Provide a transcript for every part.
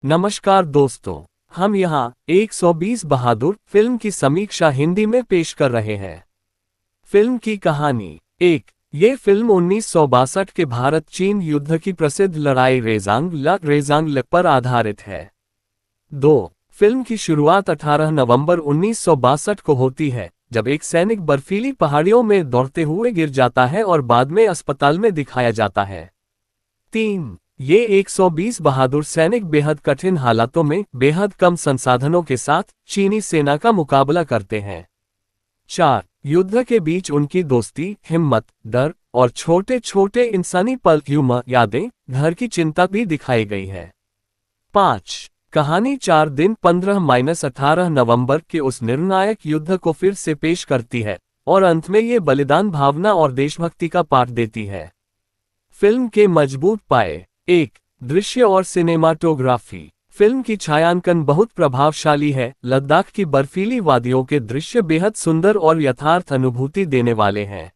नमस्कार दोस्तों, हम यहाँ 120 बहादुर फिल्म की समीक्षा हिंदी में पेश कर रहे हैं। फिल्म की कहानी। ये फिल्म 1962 के भारत चीन युद्ध की प्रसिद्ध लड़ाई रेजांग पर आधारित है। 2 फिल्म की शुरुआत 18 नवंबर 1962 को होती है, जब एक सैनिक बर्फीली पहाड़ियों में दौड़ते हुए गिर जाता है और बाद में अस्पताल में दिखाया जाता है। 3 ये 120 बहादुर सैनिक बेहद कठिन हालातों में बेहद कम संसाधनों के साथ चीनी सेना का मुकाबला करते हैं। 4 युद्ध के बीच उनकी दोस्ती, हिम्मत, डर और छोटे छोटे इंसानी पल, यादें, घर की चिंता भी दिखाई गई है। 5 कहानी 4 दिन 15-18 नवंबर के उस निर्णायक युद्ध को फिर से पेश करती है और अंत में ये बलिदान, भावना और देशभक्ति का पाठ देती है। फिल्म के मजबूत पाए। 1 दृश्य और सिनेमाटोग्राफी। फिल्म की छायांकन बहुत प्रभावशाली है। लद्दाख की बर्फीली वादियों के दृश्य बेहद सुंदर और यथार्थ अनुभूति देने वाले हैं।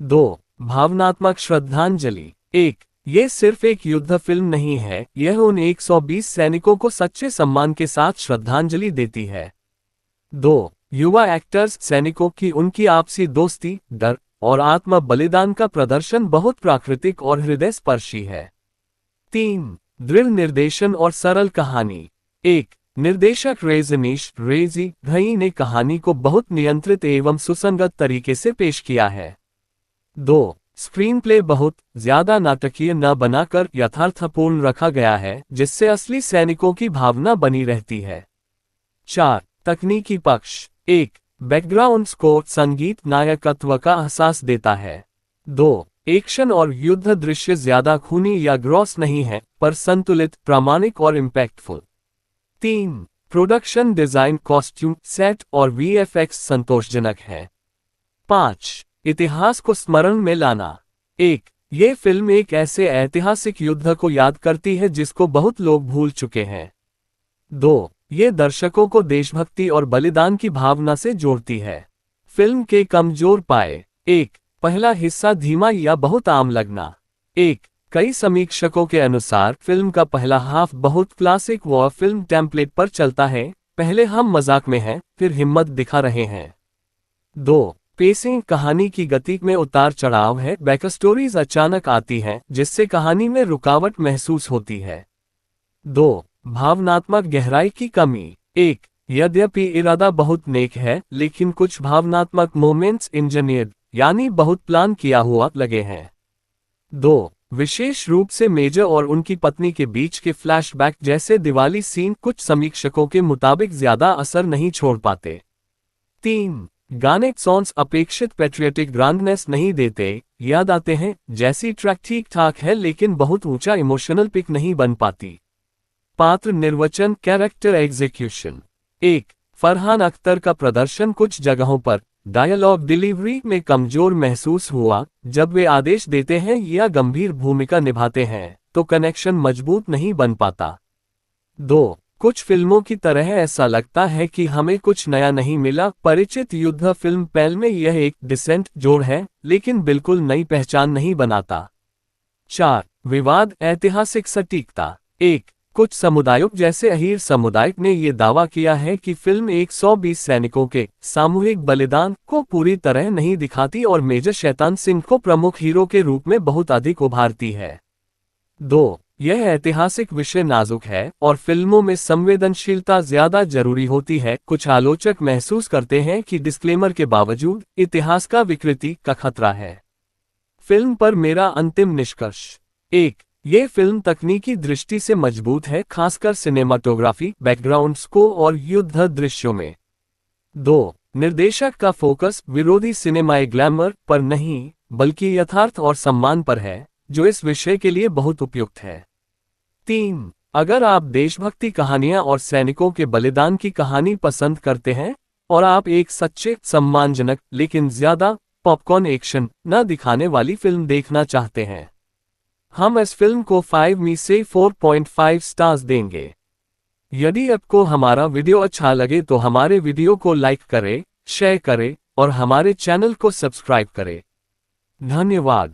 2 भावनात्मक श्रद्धांजलि। 1 ये सिर्फ एक युद्ध फिल्म नहीं है, यह उन 120 सैनिकों को सच्चे सम्मान के साथ श्रद्धांजलि देती है। 2 युवा एक्टर्स सैनिकों की उनकी आपसी दोस्ती, डर और आत्म बलिदान का प्रदर्शन बहुत प्राकृतिक और हृदयस्पर्शी है। 3 दृढ़ निर्देशन और सरल कहानी। 1 निर्देशक रेजी घई ने कहानी को बहुत नियंत्रित एवं सुसंगत तरीके से पेश किया है। 2 स्क्रीन प्ले बहुत ज्यादा नाटकीय न बनाकर यथार्थपूर्ण रखा गया है, जिससे असली सैनिकों की भावना बनी रहती है। 4 तकनीकी पक्ष। 1 बैकग्राउंड स्कोर संगीत नायकत्व का एहसास देता है। 2 एक्शन और युद्ध दृश्य ज्यादा खूनी या ग्रॉस नहीं है, पर संतुलित, प्रामाणिक और impactful. 3 production design, costume, set और वीएफएक्स संतोषजनक है। 5 इतिहास को स्मरण में लाना। 1 ये फिल्म एक ऐसे ऐतिहासिक युद्ध को याद करती है जिसको बहुत लोग भूल चुके हैं। 2 ये दर्शकों को देशभक्ति और बलिदान की भावना से जोड़ती है। फिल्म के कमजोर पाए। 1 पहला हिस्सा धीमा या बहुत आम लगना। 1 कई समीक्षकों के अनुसार फिल्म का पहला हाफ बहुत क्लासिक वॉर फिल्म टेम्पलेट पर चलता है, पहले हम मजाक में हैं, फिर हिम्मत दिखा रहे हैं। 2 पेसिंग कहानी की गति में उतार चढ़ाव है, बैकस्टोरीज अचानक आती हैं, जिससे कहानी में रुकावट महसूस होती है। 2 भावनात्मक गहराई की कमी। 1 यद्यपि इरादा बहुत नेक है, लेकिन कुछ भावनात्मक मोमेंट्स इंजीनियर्ड यानी बहुत प्लान किया हुआ लगे हैं। 2 विशेष रूप से मेजर और उनकी पत्नी के बीच के फ्लैशबैक जैसे दिवाली सीन कुछ समीक्षकों के मुताबिक ज्यादा असर नहीं छोड़ पाते। 3 गाने सॉन्ग्स अपेक्षित पैट्रियटिक ग्रांडनेस नहीं देते, याद आते हैं जैसी ट्रैक ठीक ठाक है लेकिन बहुत ऊंचा इमोशनल पिक नहीं बन पाती। पात्र निर्वचन, कैरेक्टर एग्जीक्यूशन। 1 फरहान अख्तर का प्रदर्शन कुछ जगहों पर डायलॉग डिलीवरी में कमजोर महसूस हुआ। जब वे आदेश देते हैं या गंभीर भूमिका निभाते हैं तो कनेक्शन मजबूत नहीं बन पाता। 2 कुछ फिल्मों की तरह ऐसा लगता है कि हमें कुछ नया नहीं मिला। परिचित युद्ध फिल्म पैल में यह एक डिसेंट जोड़ है, लेकिन बिल्कुल नई पहचान नहीं बनाता। 4 विवाद, ऐतिहासिक सटीकता। 1 कुछ समुदायों जैसे अहीर समुदाय ने यह दावा किया है कि फिल्म 120 सैनिकों के सामूहिक बलिदान को पूरी तरह नहीं दिखाती और मेजर शैतान सिंह को प्रमुख हीरो के रूप में बहुत अधिक उभारती है। 2 यह ऐतिहासिक विषय नाजुक है और फिल्मों में संवेदनशीलता ज्यादा जरूरी होती है। कुछ आलोचक महसूस करते हैं कि डिस्क्लेमर के बावजूद इतिहास का विकृति का खतरा है। फिल्म पर मेरा अंतिम निष्कर्ष। 1 ये फिल्म तकनीकी दृष्टि से मजबूत है, खासकर सिनेमाटोग्राफी, बैकग्राउंड स्कोर और युद्ध दृश्यों में। 2 निर्देशक का फोकस विरोधी सिनेमाई ग्लैमर पर नहीं, बल्कि यथार्थ और सम्मान पर है, जो इस विषय के लिए बहुत उपयुक्त है। 3 अगर आप देशभक्ति कहानियां और सैनिकों के बलिदान की कहानी पसंद करते हैं और आप एक सच्चे, सम्मानजनक लेकिन ज्यादा पॉपकॉर्न एक्शन न दिखाने वाली फिल्म देखना चाहते हैं, हम इस फिल्म को 5 में से 4.5 स्टार्स देंगे। यदि आपको हमारा वीडियो अच्छा लगे तो हमारे वीडियो को लाइक करें, शेयर करें और हमारे चैनल को सब्सक्राइब करें। धन्यवाद।